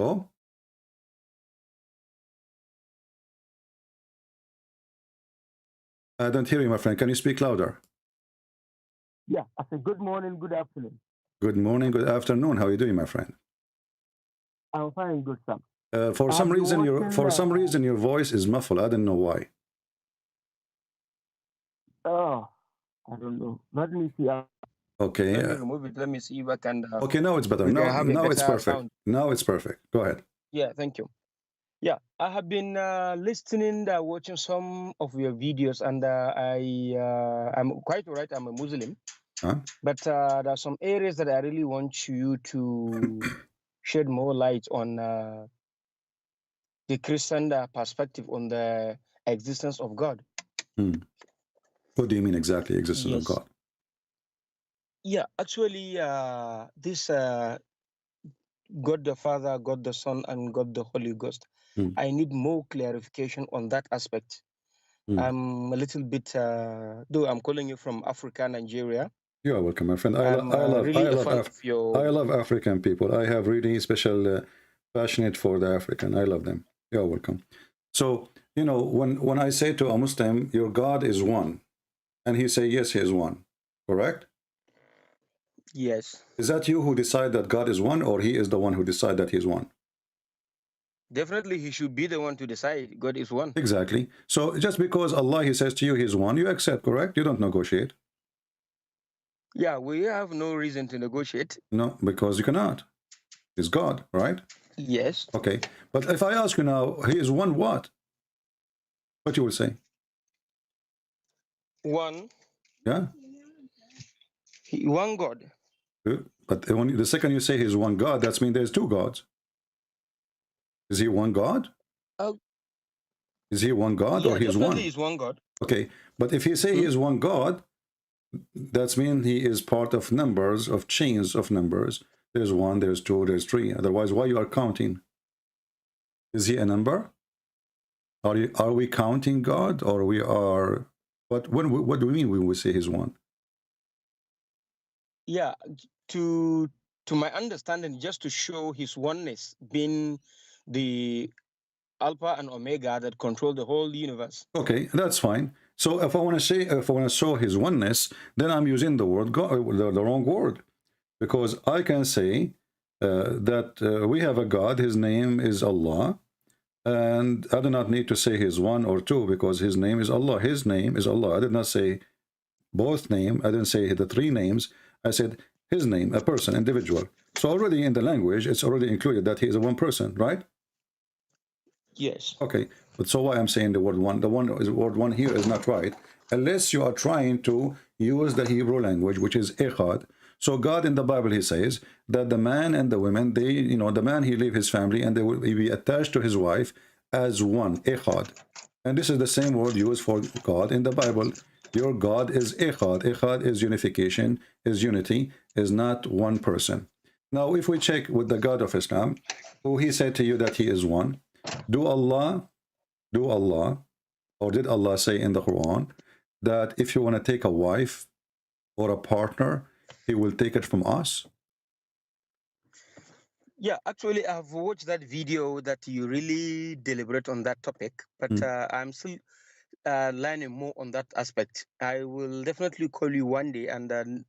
Oh, I don't hear you, my friend. Can you speak louder? Yeah, I said good morning, good afternoon. Good morning, good afternoon. How are you doing, my friend? I'm fine, good sir. For some reason your voice is muffled. I don't know why. Oh, I don't know. Let me see. Okay. Let me remove it. Let me see if I can. Okay, now it's better. We can have a Now it's better perfect. sound. Now it's perfect. Go ahead. Yeah, thank you. Yeah, I have been listening, watching some of your videos, and I'm quite right. I'm a Muslim, Huh? but there are some areas that I really want you to shed more light on the Christian perspective on the existence of God. What do you mean exactly, existence of Yes. God? Yeah, actually, this God the Father, God the Son, and God the Holy Ghost. I need more clarification on that aspect. I'm a little bit, though I'm calling you from Africa, Nigeria. You are welcome, my friend. I love African people. I have really special passionate for the African. I love them. You are welcome. So, you know, when I say to a Muslim, your God is one, and he say, yes, he is one, correct? Yes. Is that you who decide that God is one, or he is the one who decide that he is one? Definitely, he should be the one to decide God is one. Exactly. So just because Allah, he says to you, he's one, you accept, correct? You don't negotiate. Yeah, we have no reason to negotiate. No, because you cannot. He's God, right? Yes. Okay. But if I ask you now, he is one what? What you will say? One. Yeah. One God. But when the second you say he's one God, that means there's two gods. Is he one God? Oh. Is he one God, or he's one? Definitely is one God. Okay. But if you say he is one God, that means he is part of numbers, of chains of numbers. There's one, there's two, there's three. Otherwise, why you are counting? Is he a number? Are we counting God, or we are? What do we mean when we say he's one? Yeah, to my understanding, just to show his oneness, being the Alpha and Omega that control the whole universe. Okay, that's fine. So if I want to say, if I want to show his oneness, then I'm using the word God, the wrong word, because I can say that we have a God. His name is Allah, and I do not need to say he's one or two, because his name is Allah. His name is Allah. I did not say both name. I didn't say the three names. I said his name, a person, individual. So already in the language, it's already included that he is a one person, right? Yes. Okay, but so why I'm saying the word one? The word one here is not right, unless you are trying to use the Hebrew language, which is echad. So God in the Bible, he says that the man and the women, they, you know, the man, he leave his family and they will be attached to his wife as one, echad. And this is the same word used for God in the Bible. Your God is echad. Echad is unification, is unity, is not one person. Now, if we check with the God of Islam, who he said to you that he is one, do Allah, or did Allah say in the Quran that if you want to take a wife or a partner, he will take it from us? Yeah, actually, I've watched that video that you really deliberate on that topic, but I'm still learning more on that aspect. I will definitely call you one day and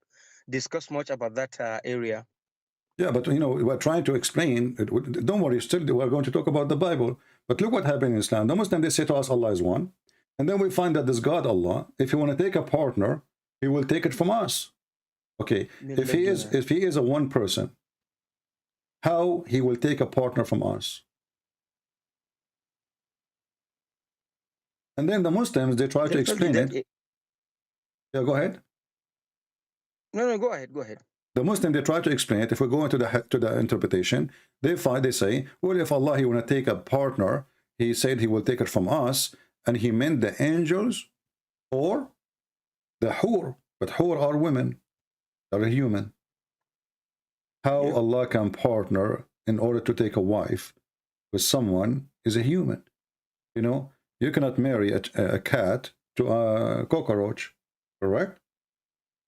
discuss much about that area. Yeah, but you know, we're trying to explain. Don't worry, still we're going to talk about the Bible. But look what happened in Islam. The Muslims, they say to us, Allah is one. And then we find that this God, Allah, if you want to take a partner, he will take it from us. Okay, if he is a one person, how he will take a partner from us? And then the Muslims, they try to explain it. Yeah, go ahead. No, go ahead. Go ahead. The Muslim, they try to explain it. If we go into the interpretation, they say, well, if Allah, he want to take a partner, he said he will take it from us, and he meant the angels or the hur. But hur are women, are human. How Allah can partner in order to take a wife with someone is a human. You know, you cannot marry a cat to a cockroach, correct?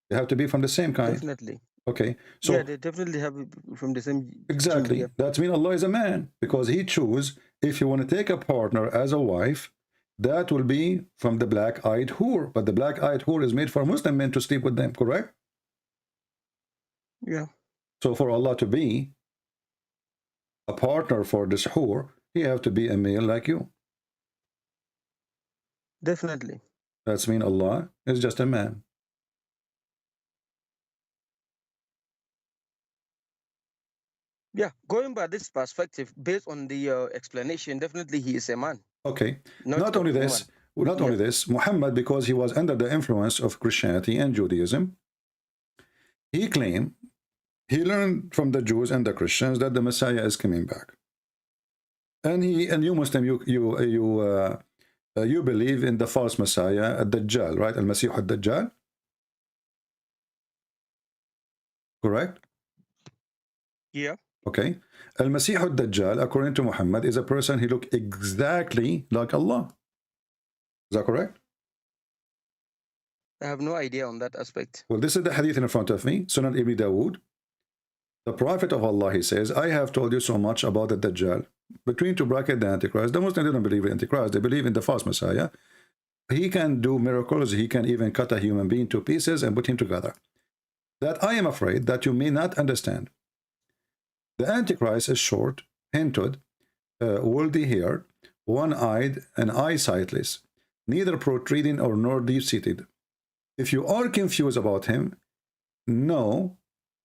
They have to be from the same kind. Definitely. Okay, so yeah, they definitely have it from the same gene. exactly, Yeah. that means Allah is a man, because he choose, if you want to take a partner as a wife, that will be from the black-eyed whore. But the black-eyed whore is made for Muslim men to sleep with them, correct? Yeah. So for Allah to be a partner for this whore, he have to be a male like you. Definitely. That's mean Allah is just a man. Yeah, going by this perspective, based on the explanation, definitely he is a man, Okay, not not a only woman. this, Muhammad, because he was under the influence of Christianity and Judaism, he claimed, he learned from the Jews and the Christians that the Messiah is coming back. And you Muslim, you believe in the false Messiah, al-Dajjal, right? Al-Masīḥ al-Dajjal, correct? Yeah. Okay. Al-Masīḥ al-Dajjal, according to Muhammad, is a person who look exactly like Allah. Is that correct? I have no idea on that aspect. Well, this is the hadith in front of me, Sunan Ibn Dawood. The Prophet of Allah, he says, I have told you so much about the Dajjal. Between two brackets, the Antichrist. The Muslims don't believe in Antichrist. They believe in the false Messiah. He can do miracles. He can even cut a human being to pieces and put him together. That I am afraid that you may not understand. The Antichrist is short, hinted, woolly-haired, one-eyed, and eye-sightless, neither protruding or nor deep-seated. If you are confused about him, know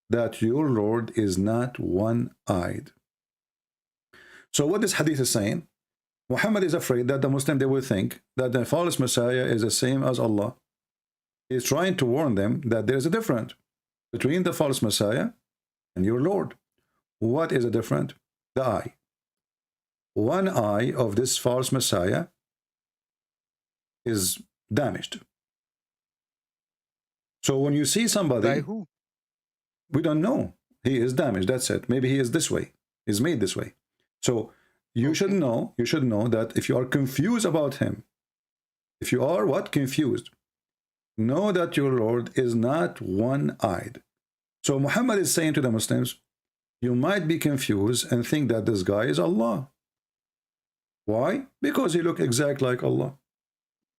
that your Lord is not one-eyed. So what this hadith is saying, Muhammad is afraid that the Muslim, they will think that the false Messiah is the same as Allah. He is trying to warn them that there is a difference between the false Messiah and your Lord. What is the difference? The eye. One eye of this false Messiah is damaged. So when you see somebody, By who? we don't know. He is damaged. That's it. Maybe he is this way. He's made this way. So you should know. You should know that if you are confused about him, if you are what? Confused, know that your Lord is not one-eyed. So Muhammad is saying to the Muslims, you might be confused and think that this guy is Allah. Why? Because he look exactly like Allah.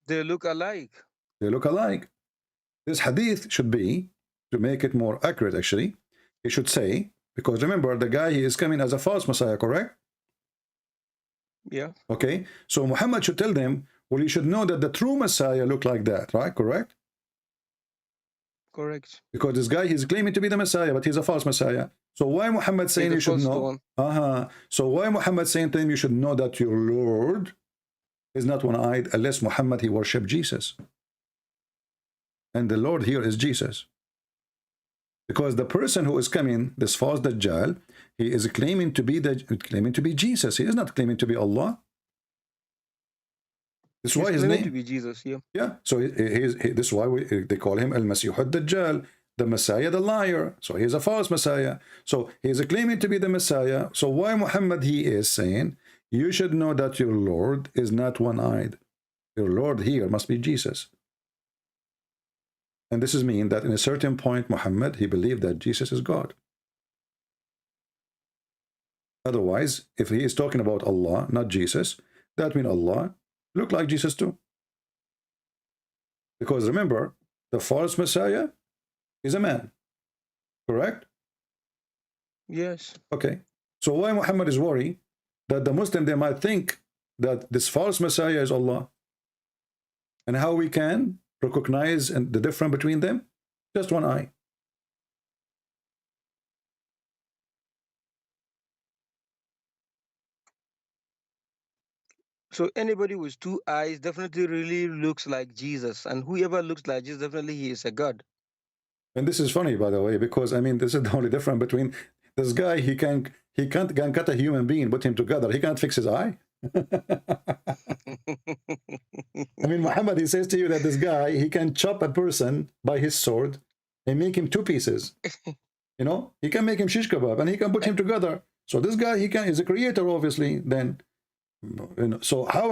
They look alike. They look alike. This hadith should be, to make it more accurate actually, he should say, because remember, the guy, he is coming as a false Messiah, correct? Yeah. Okay, so Muhammad should tell them, well, you should know that the true Messiah look like that, right? Correct? Correct. Because this guy, he's claiming to be the Messiah, but he's a false Messiah. So why Muhammad saying you should know? So why Muhammad saying to him, you should know that your Lord is not one-eyed, unless Muhammad, he worshiped Jesus. And the Lord here is Jesus. Because the person who is coming, this false Dajjal, he is claiming to be Jesus. He is not claiming to be Allah. This is why his name to be Jesus. Yeah. Yeah. So this is why they call him al-Masīḥ al-Dajjal, the Messiah, the liar. So he is a false Messiah. So he is claiming to be the Messiah. So why Muhammad, he is saying, you should know that your Lord is not one-eyed. Your Lord here must be Jesus. And this is mean that in a certain point, Muhammad, he believed that Jesus is God. Otherwise, if he is talking about Allah, not Jesus, that means Allah look like Jesus too. Because remember, the false Messiah is a man. Correct? Yes. Okay. So why Muhammad is worried that the Muslim, they might think that this false Messiah is Allah? And how we can recognize the difference between them? Just one eye. So anybody with two eyes definitely really looks like Jesus, and whoever looks like Jesus, definitely he is a God. And this is funny, by the way, because I mean, this is the only difference between this guy. He can't cut a human being, put him together. He can't fix his eye. I mean, Muhammad, he says to you that this guy, he can chop a person by his sword and make him two pieces. You know, he can make him shish kebab and he can put him together. So this guy, he's a creator, obviously. Then You know, so how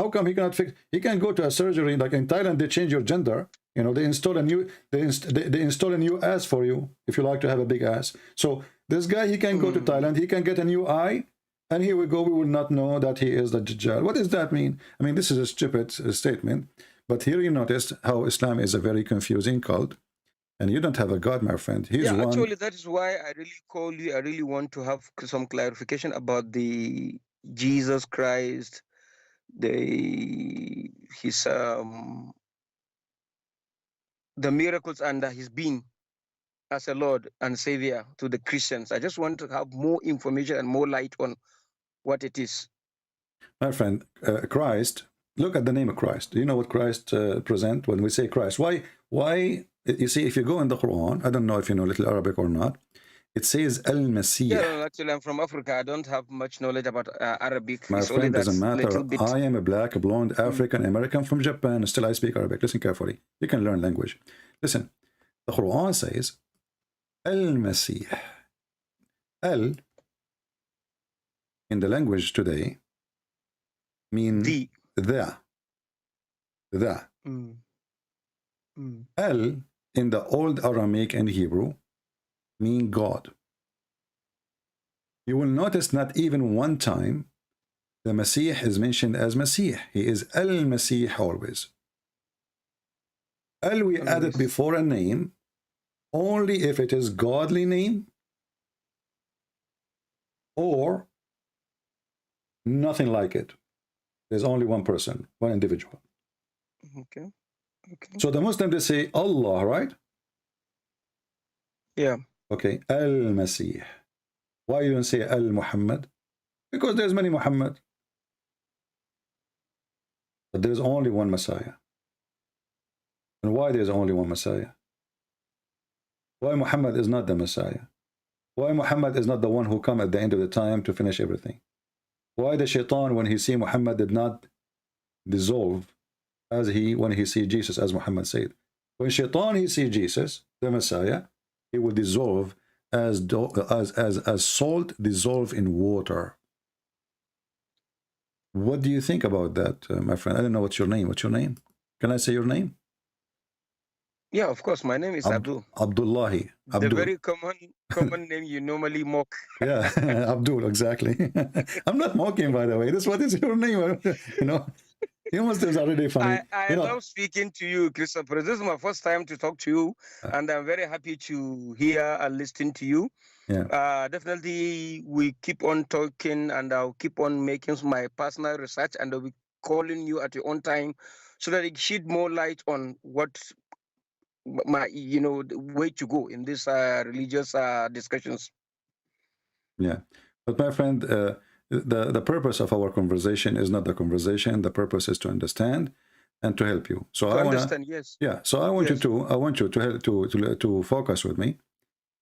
come he cannot fix? He can go to a surgery like in Thailand. They change your gender. You know, they install a new ass for you if you like to have a big ass. So this guy, he can go to Thailand. He can get a new eye, and here we go. We will not know that he is the Dajjal. What does that mean? I mean, this is a stupid statement. But here you notice how Islam is a very confusing cult, and you don't have a God, my friend. He's one. Actually, that is why I really call you. I really want to have some clarification about the Jesus Christ, his the miracles and his being as a Lord and Savior to the Christians. I just want to have more information and more light on what it is. My friend, Christ, look at the name of Christ. Do you know what Christ present when we say Christ? Why, you see, if you go in the Quran, I don't know if you know little Arabic or not, it says al-Masīḥ. Yeah, actually, I'm from Africa. I don't have much knowledge about Arabic. My friend, doesn't matter. I am a black, blonde, African, American from Japan. Still, I speak Arabic. Listen carefully. You can learn language. Listen, the Quran says al-Masīḥ. Al, in the language today, mean the. Al, in the old Aramaic and Hebrew, mean God. You will notice not even one time the Masīḥ is mentioned as Masīḥ. He is al-Masīḥ always. Al, we add it before a name only if it is godly name or nothing like it. There's only one person, one individual. Okay. So the Muslims, they say Allah, right? Yeah. Okay, al-Masīḥ. Why you don't say al-Muhammad? Because there's many Muhammad. But there's only one Messiah. And why there's only one Messiah? Why Muhammad is not the Messiah? Why Muhammad is not the one who come at the end of the time to finish everything? Why the shaitan, when he see Muhammad, did not dissolve when he see Jesus, as Muhammad said? When shaitan he see Jesus, the Messiah, he will dissolve as salt dissolve in water. What do you think about that, my friend? I don't know what's your name. What's your name? Can I say your name? Yeah, of course. My name is Abdul. Abdullahi. The very common name you normally mock. Yeah, Abdul, exactly. I'm not mocking, by the way. What is your name? You know, you must have already funny. I love speaking to you, Christopher. This is my first time to talk to you, and I'm very happy to hear and listen to you. Yeah. Definitely, we keep on talking, and I'll keep on making my personal research, and I'll be calling you at your own time so that it shed more light on what the way to go in these religious discussions. Yeah, but my friend, the purpose of our conversation is not the conversation. The purpose is to understand and to help you. So I understand, yes. Yeah. So I want you to help to focus with me.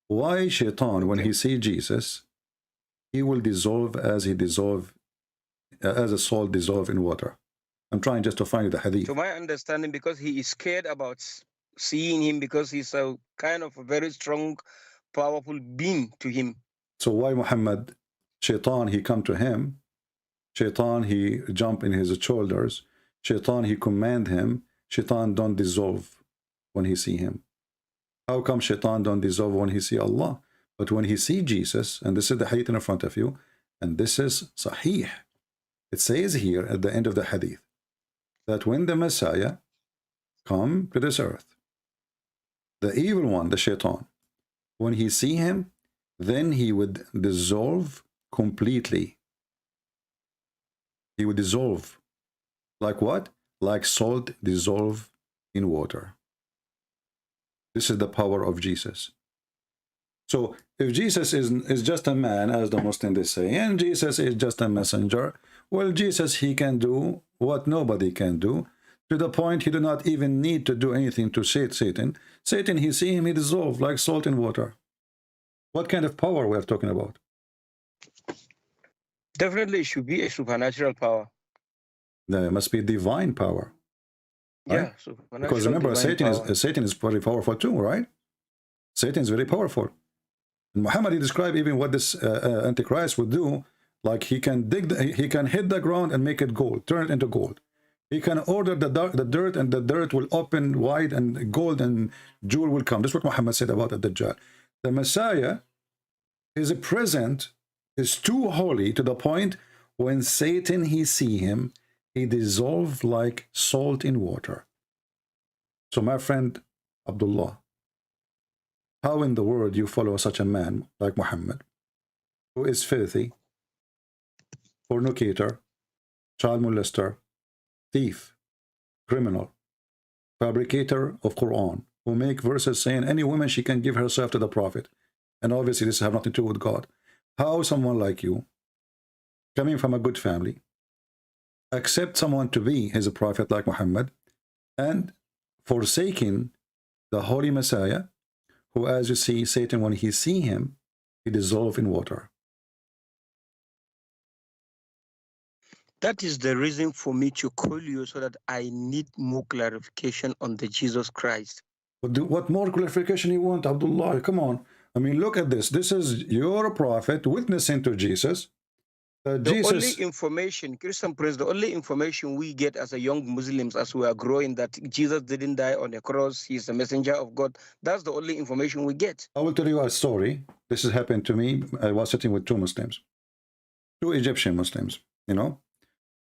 Why Shaitan, when he see Jesus, he will dissolve as a salt dissolve in water? I'm trying just to find the hadith. To my understanding, because he is scared about seeing him, because he's a kind of a very strong, powerful being to him. So why Muhammad, Shaitan, he come to him, Shaitan, he jump in his shoulders, Shaitan, he command him, Shaitan don't dissolve when he see him. How come Shaitan don't dissolve when he see Allah? But when he see Jesus, and this is the hadith in front of you, and this is Sahih, it says here at the end of the hadith, that when the Messiah come to this earth, the evil one, the Shaitan, when he see him, then he would dissolve completely. He would dissolve. Like what? Like salt dissolve in water. This is the power of Jesus. So if Jesus is just a man, as the Muslims they say, and Jesus is just a messenger, well, Jesus, he can do what nobody can do, to the point he do not even need to do anything to Satan. Satan, he see him, he dissolve like salt in water. What kind of power we are talking about? Definitely, it should be a supernatural power. There must be divine power. Right? Yeah, because remember, Satan is very powerful too, right? Satan is very powerful. And Muhammad, he described even what this Antichrist would do Like he can he can hit the ground and make it gold, turn it into gold. He can order the dirt, and the dirt will open wide, and gold and jewel will come. This is what Muhammad said about the Dajjal. The Messiah, his present is too holy to the point when Satan he see him, he dissolve like salt in water. So my friend Abdullah, how in the world you follow such a man like Muhammad, who is filthy, fornicator, child molester, thief, criminal, fabricator of Quran, who make verses saying any woman she can give herself to the Prophet, and obviously this have nothing to do with God. How someone like you, coming from a good family, accept someone to be his prophet like Muhammad, and forsaking the holy Messiah, who, as you see, Satan, when he see him, he dissolve in water. That is the reason for me to call you, so that I need more clarification on the Jesus Christ. What more clarification you want, Abdullah? Come on. I mean, look at this. This is your prophet witnessing to Jesus. The only information, Christian Prince, the only information we get as a young Muslims as we are growing, that Jesus didn't die on the cross, he's a messenger of God. That's the only information we get. I will tell you a story. This has happened to me. I was sitting with two Muslims, two Egyptian Muslims, you know.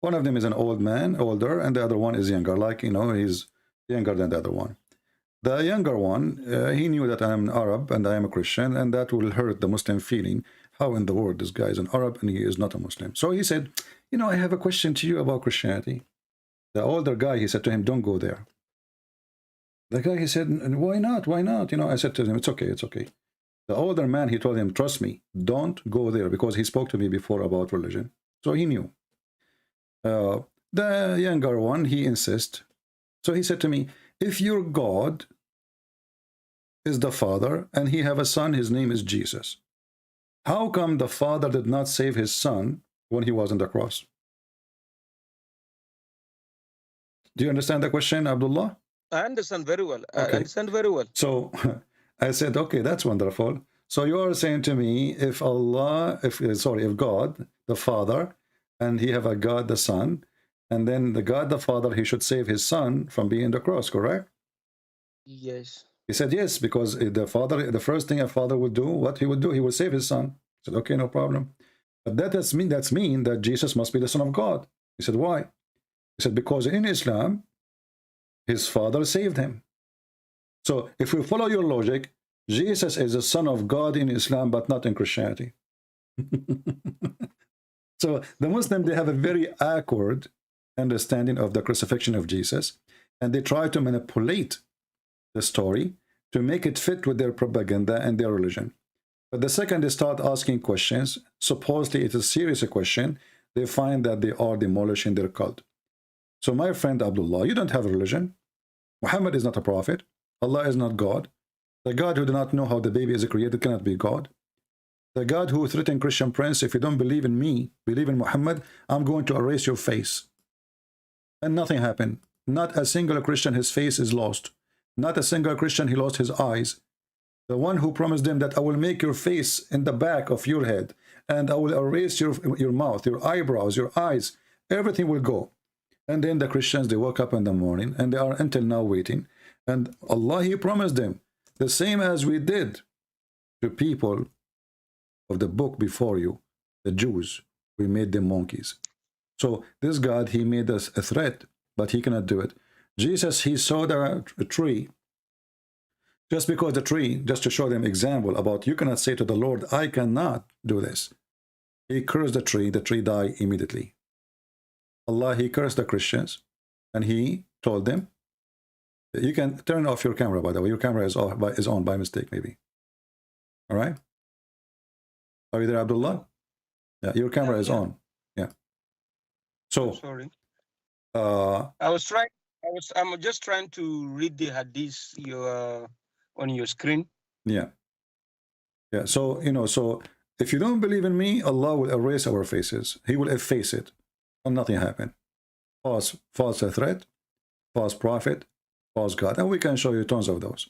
One of them is an old man, older, and the other one is younger. Like, you know, he's younger than the other one. The younger one, he knew that I am an Arab and I am a Christian, and that will hurt the Muslim feeling. How in the world this guy is an Arab and he is not a Muslim? So he said, you know, I have a question to you about Christianity. The older guy, he said to him, don't go there. The guy, he said, why not? Why not? You know, I said to him, it's okay, it's okay. The older man, he told him, trust me, don't go there, because he spoke to me before about religion. So he knew. The younger one, he insists. So he said to me, if your God is the Father and he have a son, his name is Jesus, how come the Father did not save his son when he was on the cross? Do you understand the question, Abdullah? I understand very well. Okay. I understand very well. So I said, okay, that's wonderful. So you are saying to me, if if God, the Father, and he have a God, the Son, and then the God, the Father, he should save his son from being on the cross, correct? Yes. He said, yes, because the father, the first thing a father would do, what he would do, he would save his son. I said, okay, no problem. But that's mean that Jesus must be the Son of God. He said, why? He said, because in Islam, his father saved him. So if we follow your logic, Jesus is the Son of God in Islam, but not in Christianity. So the Muslim, they have a very awkward understanding of the crucifixion of Jesus, and they try to manipulate the story to make it fit with their propaganda and their religion. But the second they start asking questions, supposedly it is a serious question, they find that they are demolishing their cult. So my friend Abdullah, you don't have a religion. Muhammad is not a prophet. Allah is not God. The God who do not know how the baby is created cannot be God. The God who threatened Christian Prince, if you don't believe in me, believe in Muhammad, I'm going to erase your face. And nothing happened. Not a single Christian, his face is lost. Not a single Christian, he lost his eyes. The one who promised them that I will make your face in the back of your head, and I will erase your mouth, your eyebrows, your eyes, everything will go. And then the Christians, they woke up in the morning, and they are until now waiting. And Allah, he promised them, the same as we did to people of the book before you, the Jews, we made them monkeys. So this God, he made us a threat, but he cannot do it. Jesus, he saw the tree, just because the tree, just to show them example about you cannot say to the Lord, I cannot do this. He cursed the tree died immediately. Allah, he cursed the Christians, and he told them, you can turn off your camera, by the way. Your camera is on by mistake, maybe. All right? Are you there, Abdullah? Yeah, your camera is on. Yeah. So, sorry. I'm just trying to read the hadith on your screen. Yeah. Yeah. So, you know, so if you don't believe in me, Allah will erase our faces. He will efface it, and nothing happened. False threat, false prophet, false God, and we can show you tons of those.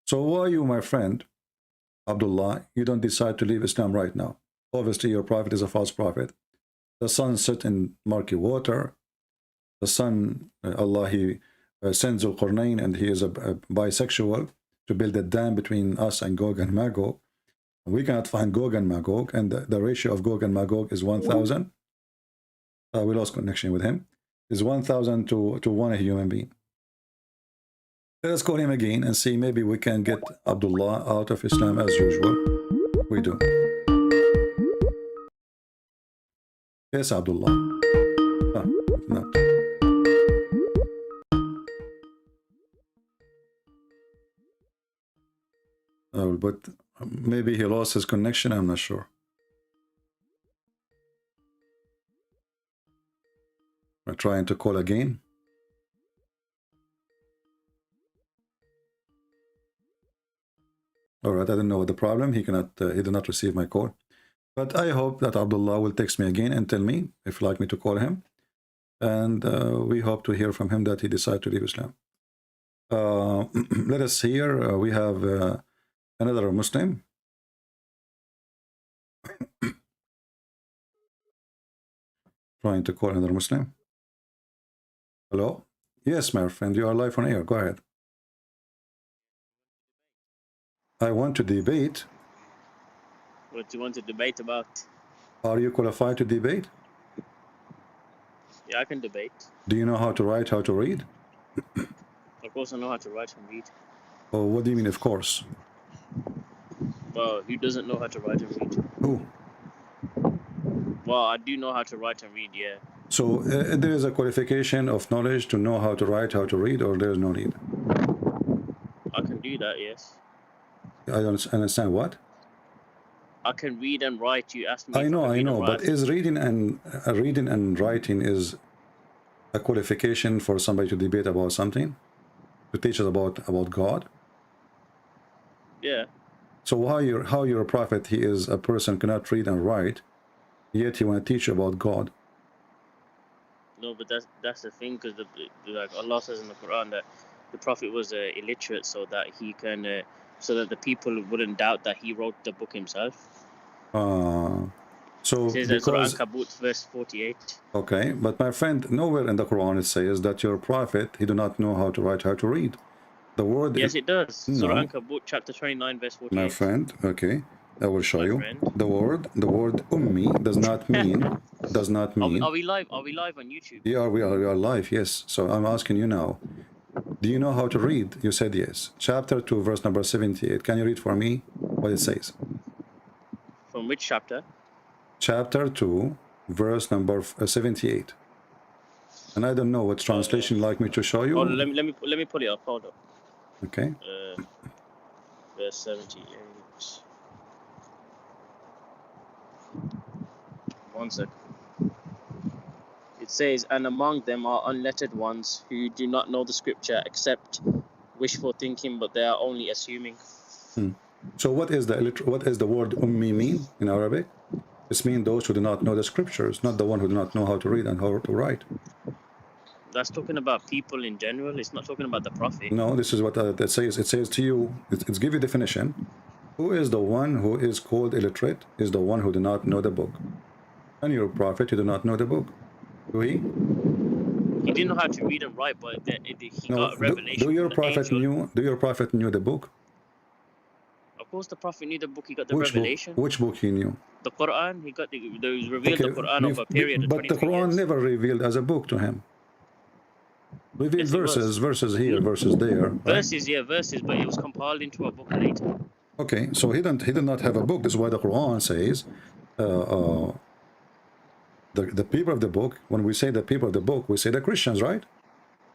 So why you, my friend Abdullah, you don't decide to leave Islam right now? Obviously, your prophet is a false prophet. The sun set in murky water. The sun, Allah, he sends al-Qurnayn, and he is a bisexual to build a dam between us and Gog and Magog. We cannot find Gog and Magog, and the ratio of Gog and Magog is 1,000. We lost connection with him. Is 1,000 to 1 human being. Let us call him again and see, maybe we can get Abdullah out of Islam as usual. We do. Yes, Abdullah. Not. But maybe he lost his connection, I'm not sure. We're trying to call again. All right, I don't know what the problem. He did not receive my call. But I hope that Abdullah will text me again and tell me if you'd like me to call him. And we hope to hear from him that he decided to leave Islam. Let us hear. We have another Muslim. Trying to call another Muslim. Hello? Yes, my friend, you are live on air. Go ahead. I want to debate. What do you want to debate about? Are you qualified to debate? Yeah, I can debate. Do you know how to write, how to read? Of course I know how to write and read. Oh, what do you mean, of course? Well, who doesn't know how to write and read? Who? Well, I do know how to write and read, yeah. So there is a qualification of knowledge to know how to write, how to read, or there is no need? I can do that, yes. I don't understand what? I can read and write. You asked me. I know, but is reading and writing is a qualification for somebody to debate about something, to teach us about God? Yeah. So how you're a prophet? He is a person cannot read and write, yet he want to teach you about God. No, but that's the thing, because like Allah says in the Quran that the prophet was illiterate, so that he can, so that the people wouldn't doubt that he wrote the book himself. So it says that Surah Al-Kabut verse 48. Okay, but my friend, nowhere in the Quran it says that your prophet he do not know how to write, how to read. The word. Yes, it does. No. Surah Al-Kabut chapter 29 verse 48. My friend, okay, I will show you. Friend. The word ummi does not mean. Are we live? Are we live on YouTube? Yeah, we are live. Yes. So I'm asking you now. Do you know how to read? You said yes. Chapter 2, verse number 78. Can you read for me what it says? From which chapter? Chapter 2, verse number 78. And I don't know what translation like me to show you. Oh, let me pull it up. Hold up. Okay. Verse 78. 1 second. It says, and among them are unlettered ones who do not know the scripture except wishful thinking, but they are only assuming. So what is the word ummi mean in Arabic? It means those who do not know the scriptures, not the one who do not know how to read and how to write. That's talking about people in general. It's not talking about the prophet. No, this is what that says. It says to you, it's give you definition. Who is the one who is called illiterate? Is the one who do not know the book. And your prophet, you do not know the book. Do he? He didn't know how to read and write, but he got a revelation. Do your prophet knew the book? Of course, the prophet knew the book. He got the revelation. Which book he knew? The Quran. He got revealed the Quran over a period of 23 But the Quran years. never revealed as a book to him. Revealed verses here, verses there. Verses, yeah, verses, but it was compiled into a book later. Okay, so he did not have a book. This is why the Quran says the people of the book. When we say the people of the book, we say the Christians, right?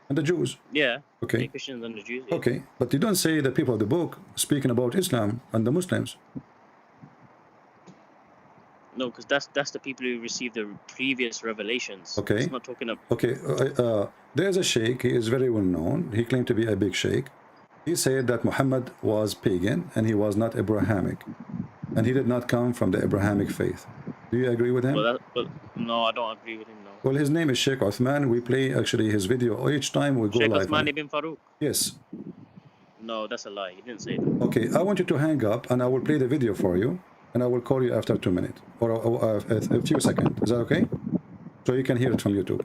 And the Jews. Yeah. Okay. The Christians and the Jews. Yeah. Okay, but you don't say the people of the book speaking about Islam and the Muslims. No, because that's the people who received the previous revelations. Okay. It's not talking about. Okay, there's a sheikh. He is very well known. He claimed to be a big sheikh. He said that Muhammad was pagan and he was not Abrahamic, and he did not come from the Abrahamic faith. Do you agree with him? No, I don't agree with him. No. Well, his name is Sheikh Uthman. We play actually his video each time we go live. Sheikh Uthman ibn Farouk. Yes. No, that's a lie. He didn't say that. Okay, I want you to hang up, and I will play the video for you, and I will call you after 2 minutes or a few seconds. Is that okay? so you can hear it from YouTube.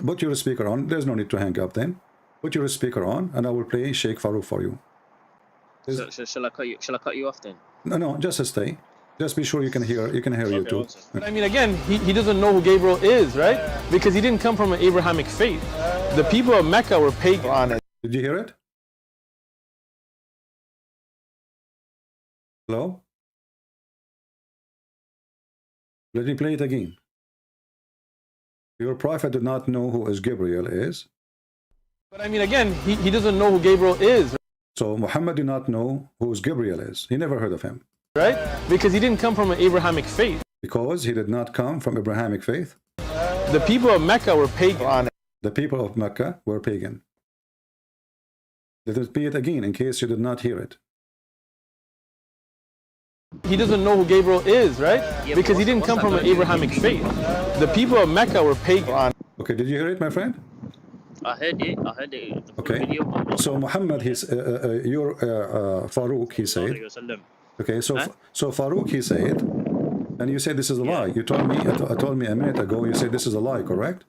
Put your speaker on. There's no need to hang up then. Put your speaker on, and I will play Sheikh Farouk for you. Shall I cut you off then? No, just stay. Just be sure you can hear. You can hear Okay, YouTube. awesome. I mean, again, he doesn't know who Gabriel is, right? Because he didn't come from an Abrahamic faith. The people of Mecca were pagan. Did you hear it? Hello? Let me play it again. Your prophet did not know who is Gabriel is. But I mean, again, he doesn't know who Gabriel is, So Muhammad did not know who Gabriel is. He never heard of him. right? Because he didn't come from an Abrahamic faith. Because he did not come from Abrahamic faith. The people of Mecca were pagan. The people of Mecca were pagan. Let us repeat it again in case you did not hear it. He doesn't know who Gabriel is, right? Yeah, Because he but didn't what's come that from an gonna do? Abrahamic faith. The people of Mecca were pagan. Okay, did you hear it, my friend? I heard it. The full Okay. video. But So Muhammad, your Farouk, he said. Okay, so Huh? so Farouk, he said, and you said this is a lie. You told me a minute ago. You said this is a lie, correct?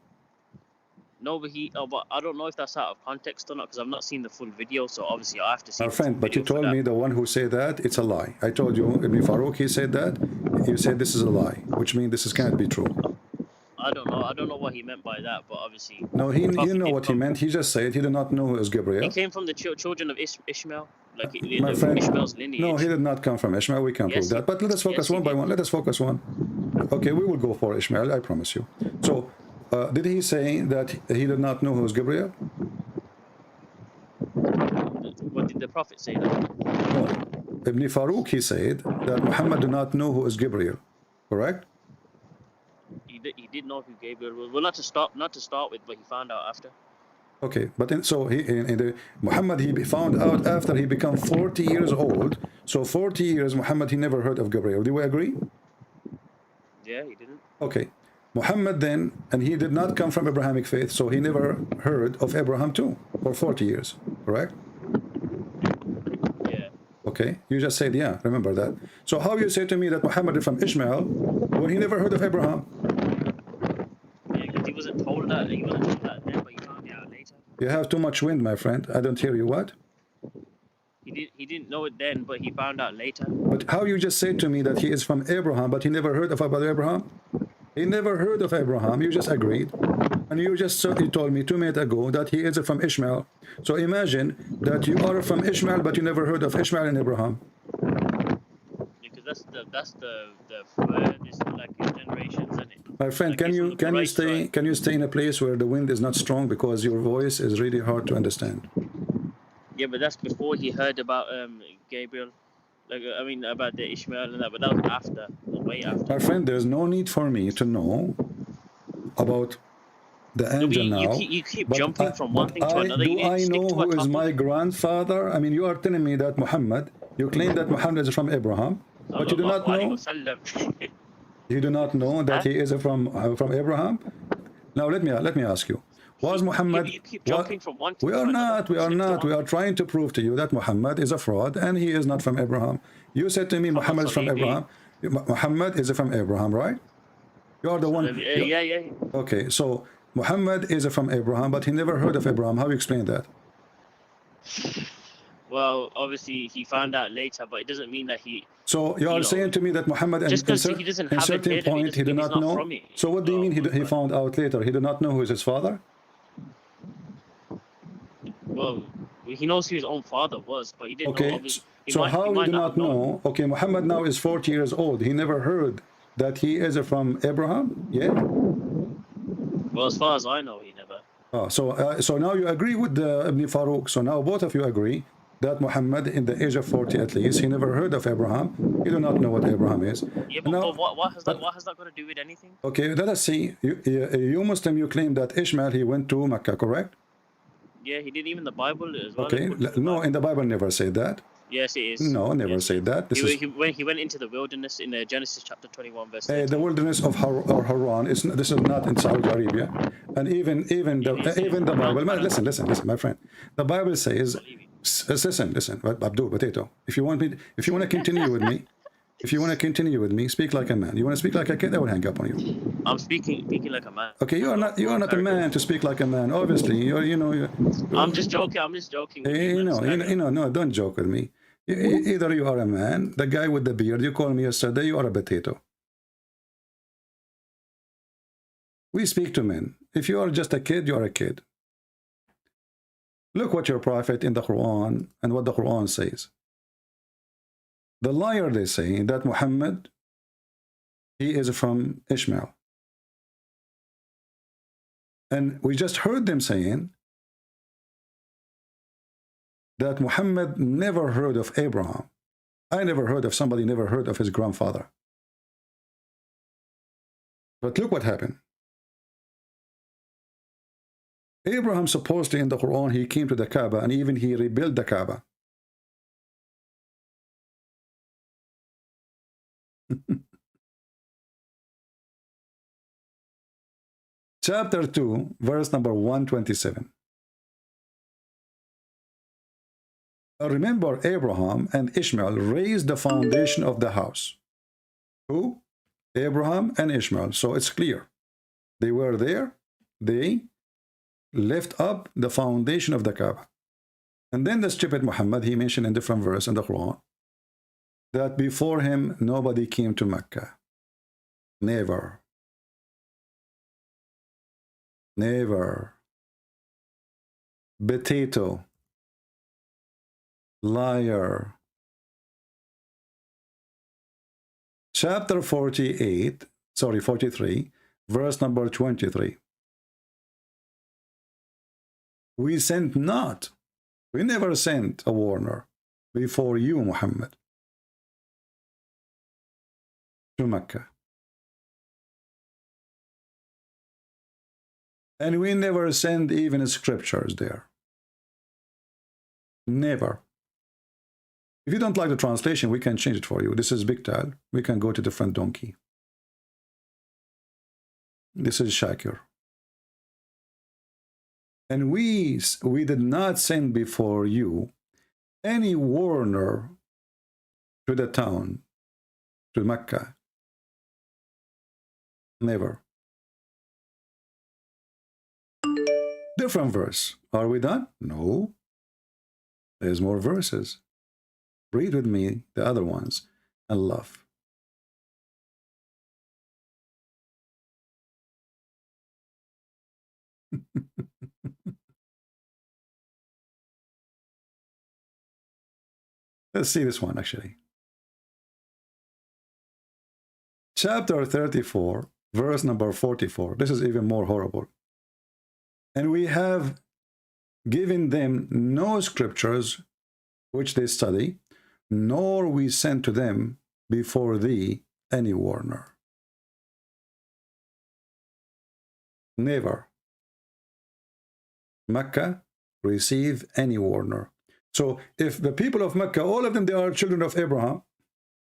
No, but but I don't know if that's out of context or not because I've not seen the full video. So obviously I have to see. Our the friend, full but you video for told that. me the one who said that it's a lie. I told you Ibn Farouk, he said that. You said this is a lie, which means this can't be true. I don't know. I don't know what he meant by that, but obviously. No, the you prophet know did what he come- meant. He just said he did not know who is He Gabriel. came from the children of Ishmael, like My friend, Ishmael's lineage. no, he did not come from Ishmael. We can Yes, prove that. But let us focus yes, he one by did. one. Let us focus one. Okay, we will go for Ishmael, I promise you. So, did he say that he did not know who is Gabriel? What did the prophet say that? No. Ibn Farouk, he said that Muhammad did not know who is Gabriel. Correct? He did know who Gabriel was. Well, not to start with, but he found out after. Okay, but Muhammad, he found out after he became 40 years old. So 40 years, Muhammad, he never heard of Gabriel. Do we agree? Yeah, he didn't. Okay. Muhammad then, and he did not come from Abrahamic faith, so he never heard of Abraham too for 40 years. Correct? Yeah. Okay, you just said, yeah, remember that. So how you say to me that Muhammad is from Ishmael when he never heard of Abraham? Yeah, because he wasn't told that. He wasn't told that then, but he found it out later. You have too much wind, my friend. I don't hear you. What? He didn't know it then, but he found out later. But how you just said to me that he is from Abraham, but he never heard of about Abraham? He never heard of Abraham. You just agreed. And you just certainly told me 2 minutes ago that he is from Ishmael. So imagine that you are from Ishmael, but you never heard of Ishmael and Abraham. Because that's the furthest like generations, isn't it? My friend, Like, can it's you on the right side. can you stay in a place where the wind is not strong because your voice is really hard to understand? Yeah, but that's before he heard about Gabriel. Like I mean about the Ishmael and that, but that was after, way after. My friend, there's no need for me to know about the No, but angel now. you keep but jumping from one thing to another. You Do need to I stick know to a who is topic. my grandfather? I mean, you are telling me that Muhammad, you claim that Muhammad is from Abraham, but you do not know. You do not know that he is from Abraham. Now let me ask you: was Muhammad? You keep jumping from one thing We to are another. not. We are Stick to not. We one are trying to prove to you that Muhammad is a fraud and he is not from Abraham. You said to me Muhammad is from Salih. Abraham. Muhammad is from Abraham, right? You are the one. Yeah. Okay, so Muhammad is from Abraham, but he never heard of Abraham. How do you explain that? Well, obviously he found out later, but it doesn't mean that he. So you are saying to me that Muhammad, Just 'cause he doesn't in have it certain there, point, he doesn't did mean not he's not know. from it. So what do you mean he found out later? He did not know who is his father? Well, he knows who his own father was, but he didn't know. Okay, Obviously, so how you do not know? Okay, Muhammad now is 40 years old. He never heard that he is from Abraham yet? Well, as far as I know, he never. Oh, so now you agree with Ibn Farouk. So now both of you agree that Muhammad, in the age of 40 at least, he never heard of Abraham. He do not know what Abraham is. Yeah, but, Now, what has that got to do with anything? okay, let us see. You Muslim, you claim that Ishmael, he went to Mecca, correct? Yeah, he did even the Bible as well. Okay, no, in the Bible never said that. Yes, it is. No, never Yes, said that. This is he went into the wilderness in Genesis chapter 21 verse. the wilderness of Haran. This is not in Saudi Arabia, and even the Bible. Listen, my friend. The Bible says, listen, Abdul Potato. If you want to continue with me, If you want to continue with me, speak like a man. You want to speak like a kid, I will hang up on you. I'm speaking like a man. Okay, you are not a man to speak like a man. Obviously, I'm just joking. I'm just joking with no, don't joke with me. Either you are a man, the guy with the beard you called me yesterday, you are a potato. We speak to men. If you are just a kid, you are a kid. Look what your prophet in the Quran and what the Quran says. The liar, they say that Muhammad, he is from Ishmael. And we just heard them saying that Muhammad never heard of Abraham. I never heard of somebody never heard of his grandfather. But look what happened. Abraham supposedly in the Quran, he came to the Kaaba and even he rebuilt the Kaaba. Chapter 2, verse number 127. Remember, Abraham and Ishmael raised the foundation of the house. Who? Abraham and Ishmael. So it's clear. They were there. They lift up the foundation of the Kaaba. And then the stupid Muhammad, he mentioned in different verse in the Quran that before him nobody came to Mecca. Never. Never. Potato. Liar. Chapter 43, verse number 23. We sent not, we never sent a warner before you, Muhammad, to Mecca. And we never send even scriptures there. Never. If you don't like the translation, we can change it for you. This is Big Tal. We can go to different donkey. This is Shakir. And we did not send before you any warner to the town, to Mecca. Never. Different verse. Are we done? No. There's more verses. Read with me the other ones and laugh. Let's see this one actually. Chapter 34, verse number 44. This is even more horrible. And we have given them no scriptures which they study, nor we sent to them before thee any warner. Never. Mecca receive any warner. So if the people of Mecca, all of them, they are children of Abraham,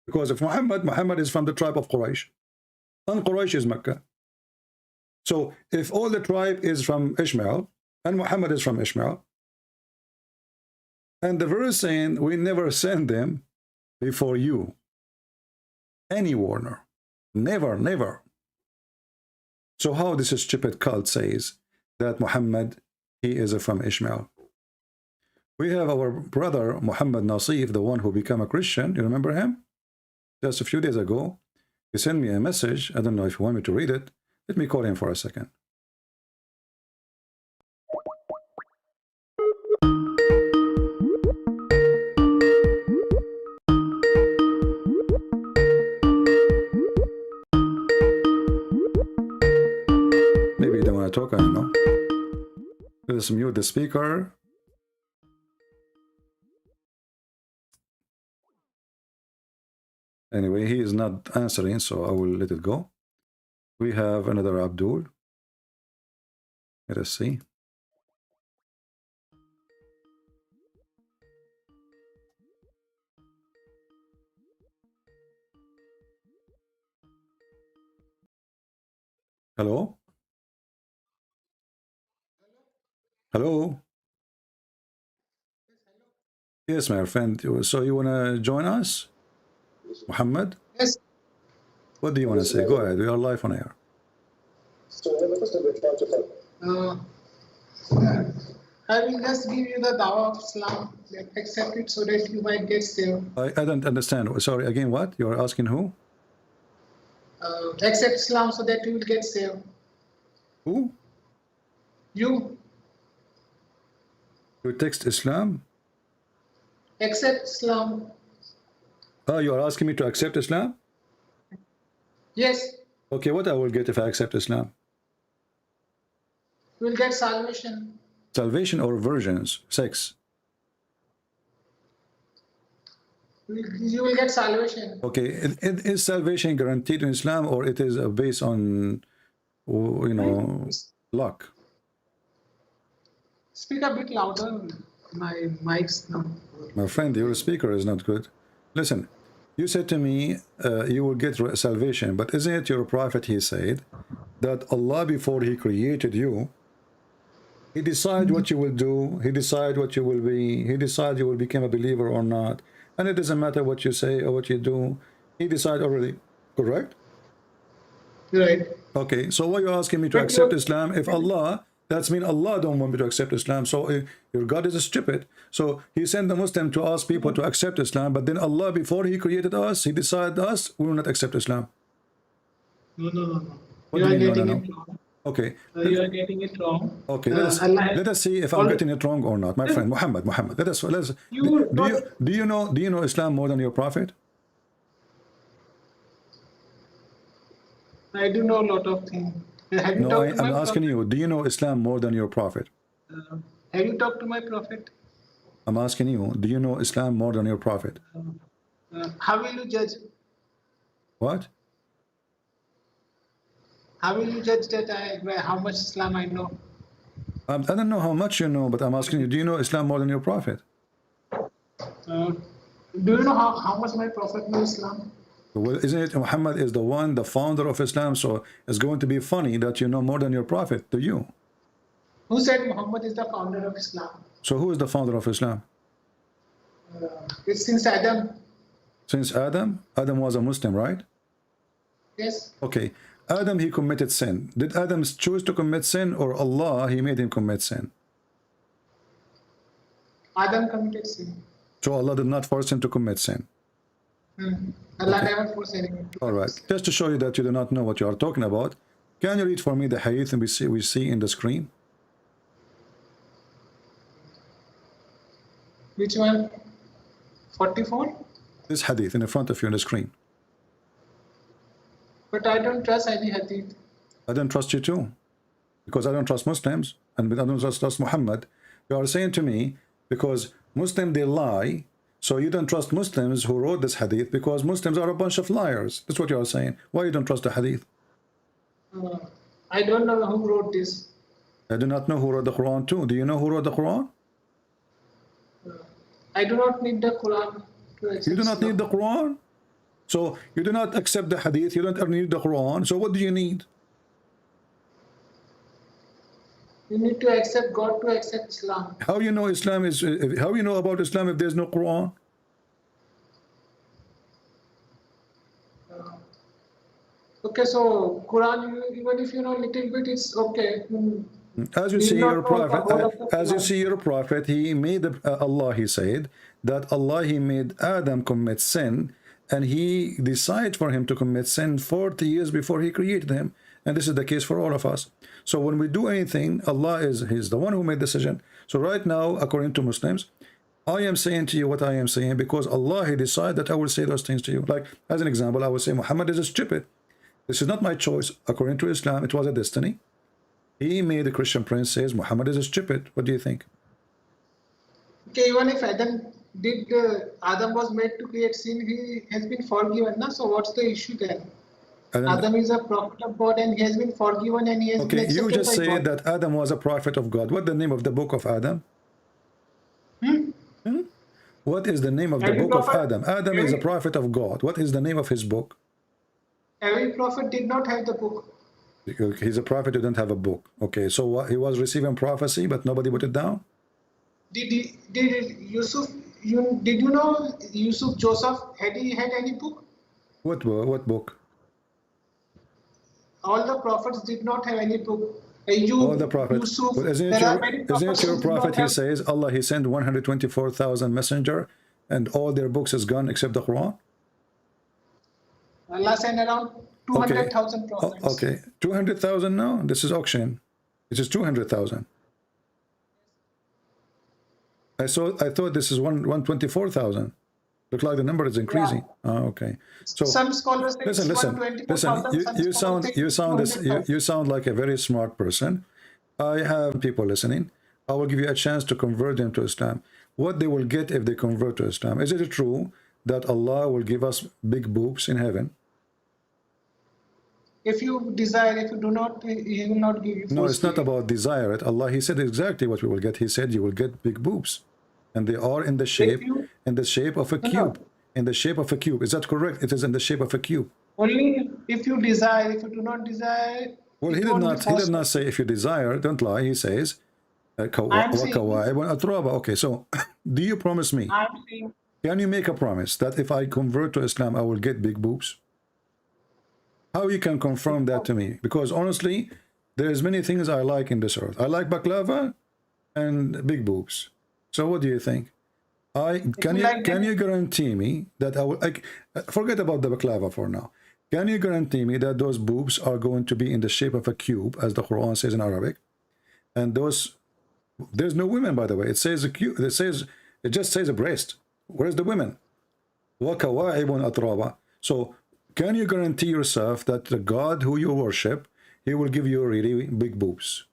because if Muhammad is from the tribe of Quraysh, and Quraysh is Mecca. So if all the tribe is from Ishmael, and Muhammad is from Ishmael, and the verse saying, we never send them before you any warner. Never, never. So how this stupid cult says that Muhammad, he is from Ishmael? We have our brother Muhammad Nasif, the one who became a Christian. You remember him? Just a few days ago, he sent me a message. I don't know if you want me to read it. Let me call him for a second. Maybe you don't want to talk, I don't know. Let's mute the speaker. Anyway, he is not answering, so I will let it go. We have another Abdul. Let us see. Hello? Hello? Yes, my friend. So you want to join us? Muhammad, Yes. what do you want to say? Go ahead. We are live on air. Uh, I will just give you the dawah of Islam. Accept it so that you might get saved. I don't understand. Sorry, again, what? You're asking who? Accept Islam so that you will get saved. Who? You You text Islam? accept Islam. Oh, you are asking me to accept Islam? Yes, Okay, what I will get if I accept Islam? you will get salvation. Salvation or virgins? Sex? You will get salvation. Okay, is salvation guaranteed in Islam, or it is based on, you know, luck? Speak a bit louder. My mic's not. My friend, your speaker is not good. Listen, you said to me, you will get salvation, but isn't it your prophet, he said, that Allah, before he created you, he decided what you will do, he decided what you will be, he decided you will become a believer or not, and it doesn't matter what you say or what you do, he decided already, correct? Right. Okay, so why are you asking me to But accept you- Islam? If Allah, that's mean Allah don't want me to accept Islam, so your God is stupid. So he sent the Muslim to ask people to accept Islam, but then Allah, before he created us, he decided us, we will not accept Islam. No. What You do are you mean, getting no? it wrong. Okay, You are getting it wrong. okay, Allah let us see if I'm getting it wrong or not. My friend Muhammad, let's You do you know Islam more than your prophet? I do know a lot of things. Have you No, talked to I'm my asking prophet? you, do you know Islam more than your prophet? Have you talked to my prophet? I'm asking you, do you know Islam more than your prophet? How will you judge? What? How will you judge that how much Islam I know? I don't know how much you know, but I'm asking you, do you know Islam more than your prophet? Do you know how much my prophet knows Islam? Well, isn't it Muhammad is the one, the founder of Islam, so it's going to be funny that you know more than your prophet, do you? Who said Muhammad is the founder of Islam? So who is the founder of Islam? It's since Adam. Since Adam? Adam was a Muslim, right? Yes. Okay. Adam, he committed sin. Did Adam choose to commit sin, or Allah, he made him commit sin? Adam committed sin. So Allah did not force him to commit sin. Allah Okay. never forced anyone to. All right. Just to show you that you do not know what you are talking about, can you read for me the hadith and we see in the screen? Which one? 44? This hadith in the front of you on the screen. But I don't trust any hadith. I don't trust you too, because I don't trust Muslims, and I don't trust Muhammad. You are saying to me, because Muslims, they lie, so you don't trust Muslims who wrote this hadith, because Muslims are a bunch of liars. That's what you are saying. Why you don't trust the hadith? I don't know who wrote this. I do not know who wrote the Quran too. Do you know who wrote the Quran? I do not need the Quran to accept You do not Islam. need the Quran? So you do not accept the hadith, you don't need the Quran, so what do you need? You need to accept God to accept Islam. How you know Islam is, how you know about Islam if there's no Quran? Okay, so Quran, even if you know a little bit, it's okay. As you We see do not your know the whole prophet, of the as you Quran. see your prophet, he made Allah, he said that Allah, he made Adam commit sin, and he decided for him to commit sin 40 years before he created him, and this is the case for all of us. So when we do anything, Allah he's the one who made the decision. So right now, according to Muslims, I am saying to you what I am saying because Allah, he decided that I will say those things to you. Like as an example, I will say Muhammad is stupid. This is not my choice. According to Islam, it was a destiny. He made the Christian prince says Muhammad is stupid. What do you think? Okay, even if Adam was made to create sin, he has been forgiven. Na? So what's the issue then? And then, Adam is a prophet of God and he has been forgiven and he has been okay, you accepted just by said God. that Adam was a prophet of God. What's the name of the book of Adam? What is the name of the Every book of prophet- Adam? Adam is a prophet of God. What is the name of his book? Every prophet did not have the book. He's a prophet who didn't have a book. Okay, so what, he was receiving prophecy, but nobody put it down? Did Yusuf did you know Yusuf Joseph had he had any book? What book? All the prophets did not have any book. All the prophets. Yusuf, Well, isn't it your prophet? He says Allah, he sent 124,000 messenger, and all their books is gone except the Quran. Allah sent around 200,000 prophets. Okay, 200,000 now. This is auction. This is 200,000. I thought this is 124,000. Look like the number is increasing. Yeah. Okay. So some scholars say listen. You sound like a very smart person. I have people listening. I will give you a chance to convert them to Islam. What they will get if they convert to Islam? Is it true that Allah will give us big boobs in heaven? If you desire, if you do not, He will not give you. No, it's not about desire it. Allah, He said exactly what we will get. He said you will get big boobs, and they are in the shape of a cube. In the shape of a cube. Is that correct? It is in the shape of a cube. Only if you desire. If you do not desire. Well, he did not say if you desire. Don't lie. He says, okay, so do you promise me? Can you make a promise that if I convert to Islam, I will get big boobs? How you can confirm that to me? Because honestly, there's many things I like in this earth. I like baklava and big boobs. So what do you think? Can you guarantee me that I will forget about the baklava for now? Can you guarantee me that those boobs are going to be in the shape of a cube, as the Quran says in Arabic? And there's no women, by the way. It says a cube. It just says a breast. Where's the women? So can you guarantee yourself that the God who you worship, He will give you really big boobs,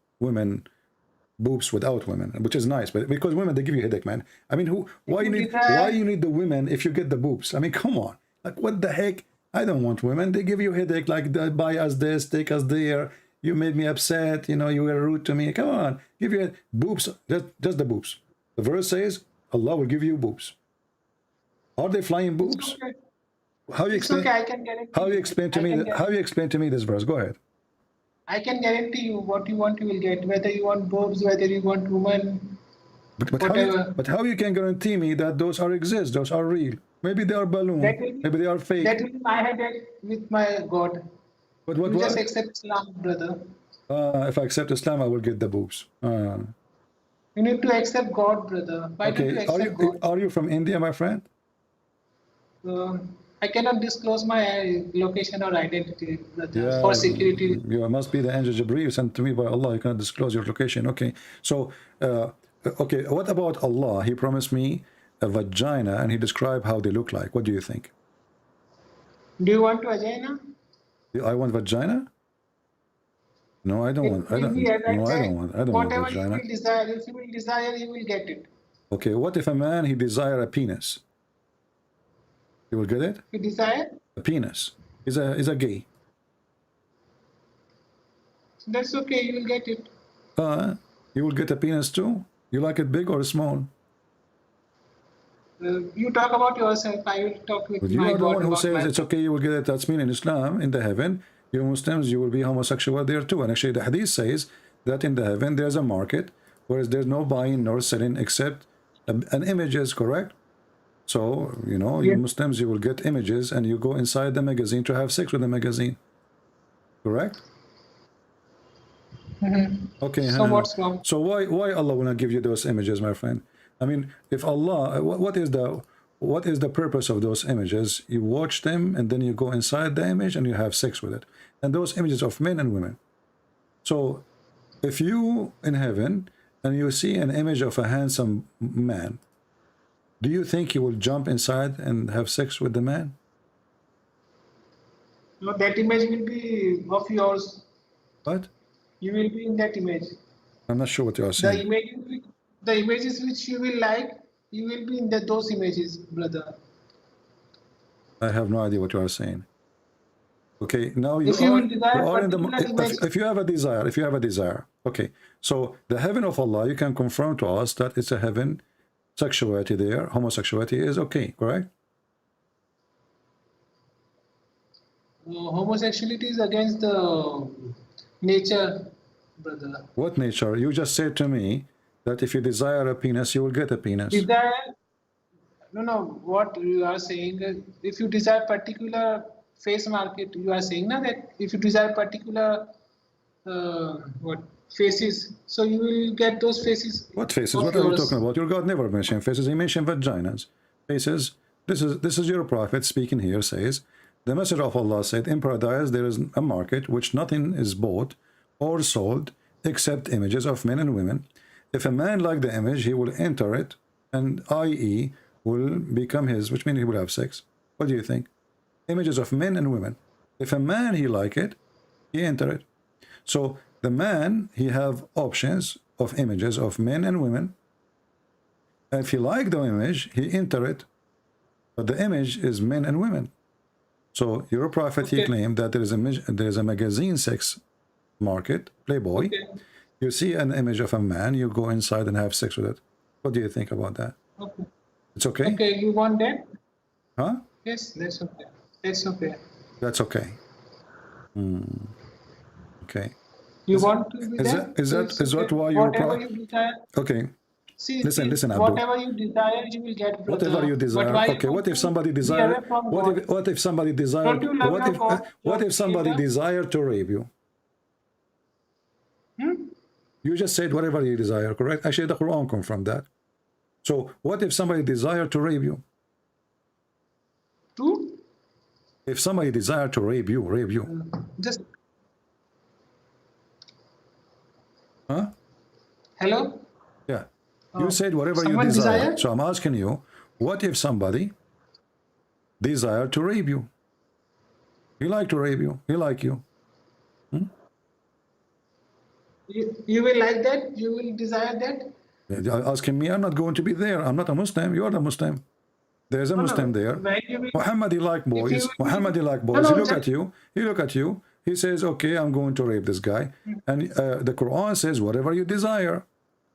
boobs without women, which is nice, but because women, they give you a headache, man. I mean, why you need the women if you get the boobs? I mean, come on, like what the heck? I don't want women. They give you a headache, like buy us this, take us there. You made me upset. You know, you were rude to me. Come on, give you boobs, just the boobs. The verse says Allah will give you boobs. Are they flying boobs? Okay. How you explain? Okay, I can guarantee. How you explain to me? How you explain to me this verse? Go ahead. I can guarantee you what you want, you will get. Whether you want boobs, whether you want women, whatever. But how you can guarantee me that those exist? Those are real. Maybe they are balloon. Maybe they are fake. That will be my headache with my God. But you just accept Islam, brother. If I accept Islam, I will get the boobs. You need to accept God, brother. Why do you accept God? Are you from India, my friend? I cannot disclose my location or identity, brother, for security. You must be the angel Jibreel sent to me by Allah. You cannot disclose your location. Okay. So, okay. What about Allah? He promised me a vagina, and He described how they look like. What do you think? Do you want vagina? I want vagina? No, I don't want. I don't want vagina. Whatever you will desire, if you will desire, you will get it. Okay. What if a man he desire a penis? You will get it? You desire? A penis. Is a gay. That's okay, you will get it. You will get a penis too? You like it big or small? You talk about yourself, I will talk with but my God. You are the one who says it's okay, you will get it. That's mean in Islam, in the heaven, you Muslims, you will be homosexual there too. And actually the hadith says that in the heaven there's a market, whereas there's no buying nor selling except an images, correct? So, you know, you Muslims, you will get images and you go inside the magazine to have sex with the magazine. Correct? Okay. So what's wrong? So why Allah will not give you those images, my friend? I mean, if Allah, what is the purpose of those images? You watch them and then you go inside the image and you have sex with it. And those images of men and women. So if you in heaven and you see an image of a handsome man, do you think you will jump inside and have sex with the man? No, that image will be of yours. What? You will be in that image. I'm not sure what you are saying. The images which you will like, you will be in those images, brother. I have no idea what you are saying. Okay, now if you have a desire, okay. So the heaven of Allah, you can confirm to us that it's a heaven. Sexuality there, homosexuality is okay, correct? Homosexuality is against the nature, brother. What nature? You just said to me that if you desire a penis, you will get a penis. No. What you are saying, if you desire particular face market, you are saying now that if you desire particular what faces, so you will get those faces. What faces? Of What are you yours. talking about? Your God never mentioned faces. He mentioned vaginas. Faces. This is your prophet speaking here. Says the messenger of Allah said, in paradise there is a market which nothing is bought or sold except images of men and women. If a man like the image, he will enter it, and i.e. will become his, which means he will have sex. What do you think? Images of men and women. If a man he like it, he enter it. So the man, he have options of images of men and women. If he like the image, he enter it. But the image is men and women. So your prophet, he claimed that there is a magazine sex market, Playboy. You see an image of a man, you go inside and have sex with it. What do you think about that? Okay. It's okay? Okay, you want that? Huh? Yes, that's okay. That's okay. That's okay. Okay. You want to be there? Is that why you're whatever you desire? okay. See, Listen, Abdul. whatever you desire, you will get, brother. Whatever you desire. But why Okay, you what if want somebody to be desire? away from God? What if somebody desire? Don't you love your God, What your if somebody creator? desire to rape you? You just said whatever you desire, correct? Actually, the Quran confirmed that. So, what if somebody desire to rape you? True. If somebody desire to rape you. Just Huh? hello. Yeah. You said whatever you Someone desire. desire? So I'm asking you, what if somebody desire to rape you? He like to rape you. He like you. You will like that. You will desire that. You're asking me, I'm not going to be there. I'm not a Muslim. You are the Muslim. There's a Muslim there. When you will, Muhammad, he like boys. Muhammad, he like boys. No, He no, look at you. He look at you. He says, okay, I'm going to rape this guy. And the Quran says, whatever you desire.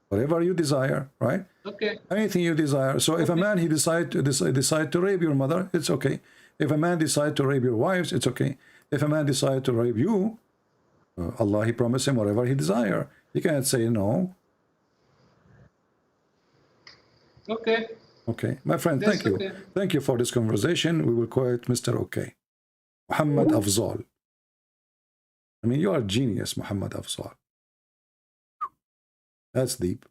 Whatever you desire, right? Okay. Anything you desire. So if a man, he decide to rape your mother, it's okay. If a man decide to rape your wives, it's okay. If a man decide to rape you, Allah, he promised him whatever he desire. He can't say no. Okay. Okay, my friend, That's thank you. okay. Thank you for this conversation. We will call it Mr. Okay. Muhammad Afzal. I mean, you are a genius, Muhammad Afzal. That's deep.